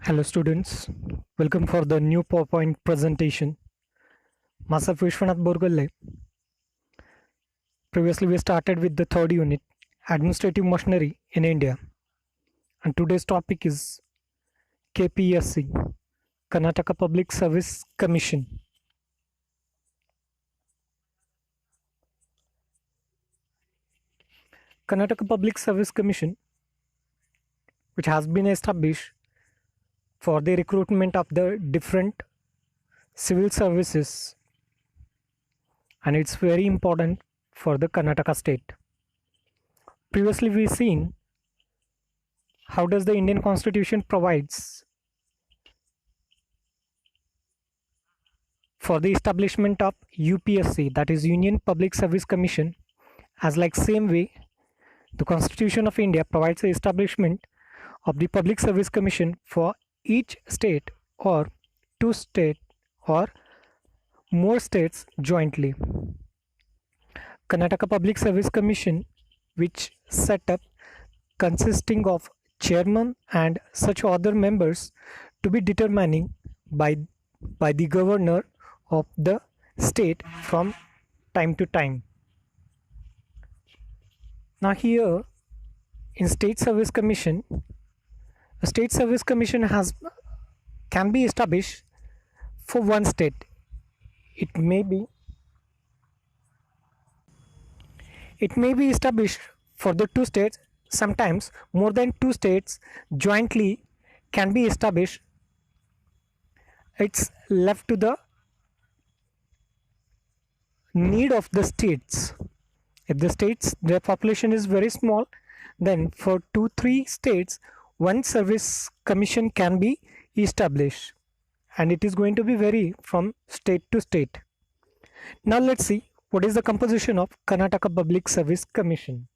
Hello students, welcome for the new PowerPoint presentation. Myself Vishwanath Borgalle. Previously we started with the third unit, Administrative Machinery in India. And today's topic is KPSC, Karnataka Public Service Commission. Karnataka Public Service Commission, which has been established for the recruitment of the different civil services, and it's very important for the Karnataka state. Previously we seen how does the Indian Constitution provides for the establishment of UPSC, that is Union Public Service Commission. As like same way, the Constitution of India provides the establishment of the Public Service Commission for each state or two state or more states jointly. Karnataka Public Service Commission, which set up consisting of chairman and such other members to be determining by the governor of the state from time to time. Now here in State Service Commission, a State Service Commission can be established for one state. It may be established for the two states. Sometimes more than two states jointly can be established. It's left to the need of the states. If the states, their population is very small, then for 2-3 states one service commission can be established, and it is going to be vary from state to state. Now let's see what is the composition of Karnataka Public Service Commission.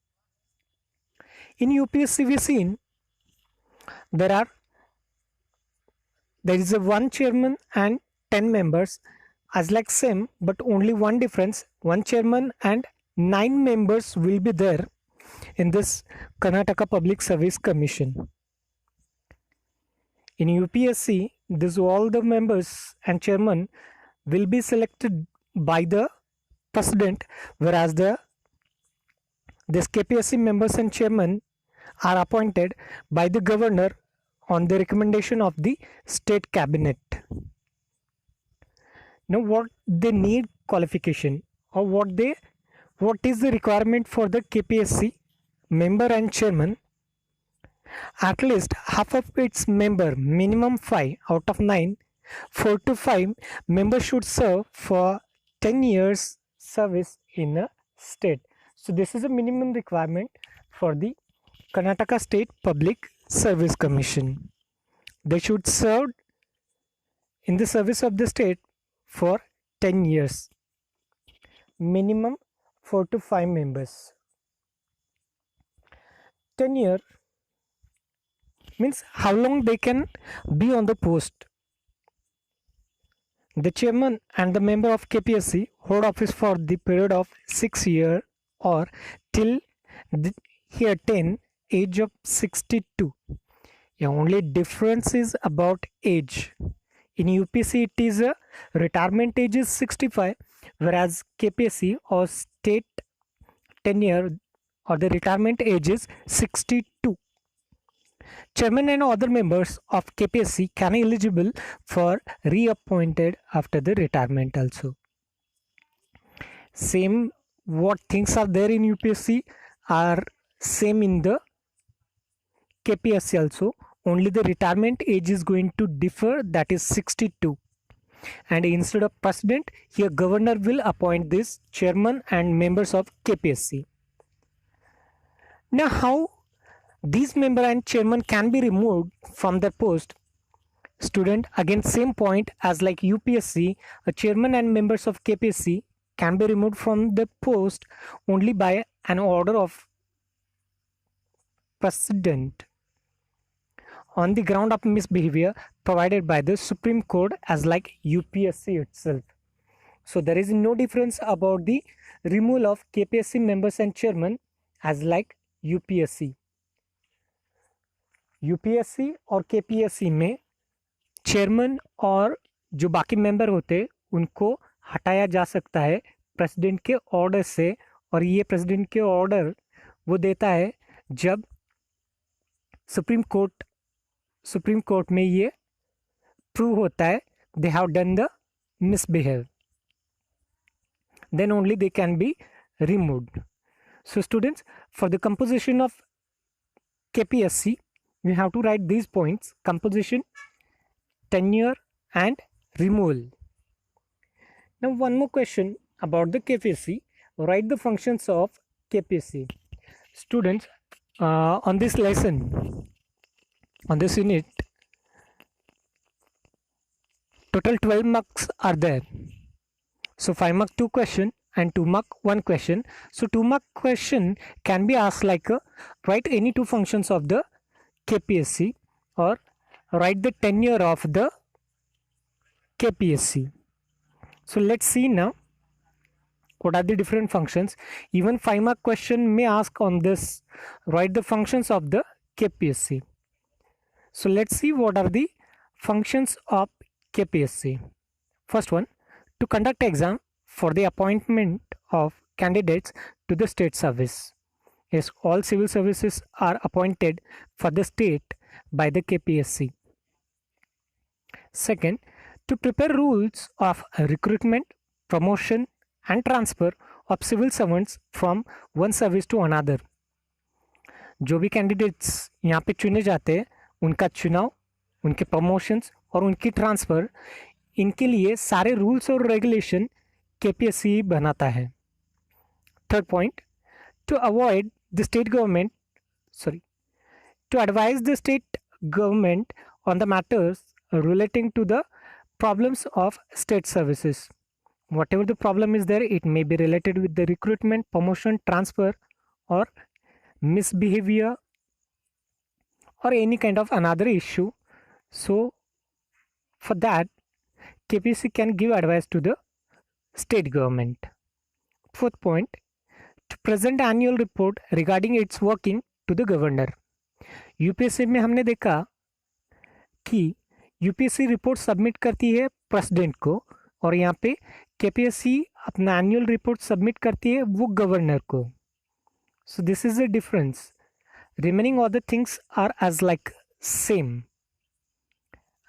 In UPSC we seen there is a one chairman and 10 members, as like same, but only one difference: one chairman and 9 members will be there in this Karnataka Public Service Commission. In UPSC, this all the members and chairman will be selected by the president, whereas this KPSC members and chairman are appointed by the governor on the recommendation of the state cabinet. Now what they need qualification, or what is the requirement for the KPSC member and chairman? At least half of its member, minimum 5 out of 9, 4 to 5 members should serve for 10 years service in a state. So this is a minimum requirement for the Karnataka State Public Service Commission. They should serve in the service of the state for 10 years. Minimum 4 to 5 members. 10 year means how long they can be on the post. The chairman and the member of KPSC hold office for the period of 6 years or till he attain age of 62. The only difference is about age. In UPC it is a retirement age is 65, whereas KPSC or state tenure or the retirement age is 62. Chairman and other members of KPSC can be eligible for reappointed after the retirement also. Same what things are there in UPSC are same in the KPSC also. Only the retirement age is going to differ, that is 62. And instead of president, here governor will appoint this chairman and members of KPSC. Now how these member and chairman can be removed from their post? Student, again same point as like UPSC, a chairman and members of KPSC can be removed from the post only by an order of president on the ground of misbehavior provided by the Supreme Court, as like UPSC itself. So there is no difference about the removal of KPSC members and chairman as like UPSC. UPSC और KPSC में chairman और जो बाकी member होते हैं उनको हटाया जा सकता है प्रेसिडेंट के ऑर्डर से, और ये प्रेसिडेंट के ऑर्डर वो देता है जब सुप्रीम कोर्ट में ये प्रूव होता है they have done the misbehave, then only they can be removed. So students, for the composition of KPSC, we have to write these points: composition, tenure and removal. Now one more question about the KPSC. Write the functions of KPSC. Students, on this lesson, on this unit, total 12 marks are there. So 5 mark 2 question and 2 mark 1 question. So 2 mark question can be asked like write any two functions of the KPSC or write the tenure of the KPSC. So let's see now what are the different functions. Even 5 mark question may ask on this, write the functions of the KPSC. So let's see what are the functions of KPSC. First one, to conduct exam for the appointment of candidates to the state service. Yes, all civil services are appointed for the state by the KPSC. Second, to prepare rules of recruitment, promotion and transfer of civil servants from one service to another. जो भी candidates यहाँ पे चुने जाते हैं उनका चुनाव, उनके प्रमोशंस और उनकी ट्रांसफ़र, इनके लिए सारे रूल्स और रेगुलेशन केपीएससी बनाता है. Third point, to avoid the state government to advise the state government on the matters relating to the problems of state services. Whatever the problem is there, it may be related with the recruitment, promotion, transfer or misbehavior or any kind of another issue. So for that, KPSC can give advice to the state government. Fourth point, to present annual report regarding its working to the governor. UPSC में हमने देखा कि UPSC report submit करती है president को और यहाँ पे केपीएससी अपना एनुअल रिपोर्ट सबमिट करती है वो गवर्नर को. So this is the difference. Remaining all the things are as like same.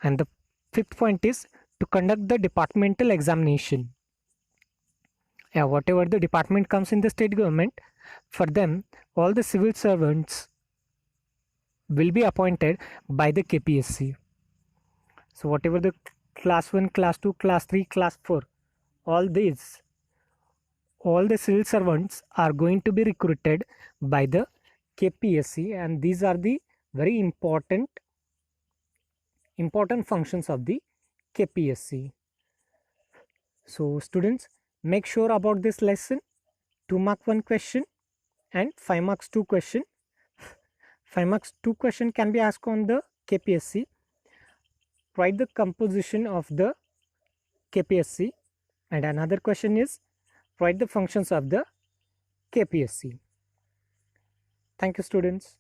And the fifth point is to conduct the departmental examination. Yeah, whatever the department comes in the state government, for them all the civil servants will be appointed by the KPSC. So whatever the class 1, class 2, class 3, class 4, all the civil servants are going to be recruited by the KPSC, and these are the very important functions of the KPSC. So students, make sure about this lesson. 2 mark 1 question and 5 marks 2 question. 5 marks 2 question can be asked on the KPSC. Write the composition of the KPSC, and another question is write the functions of the KPSC. Thank you students.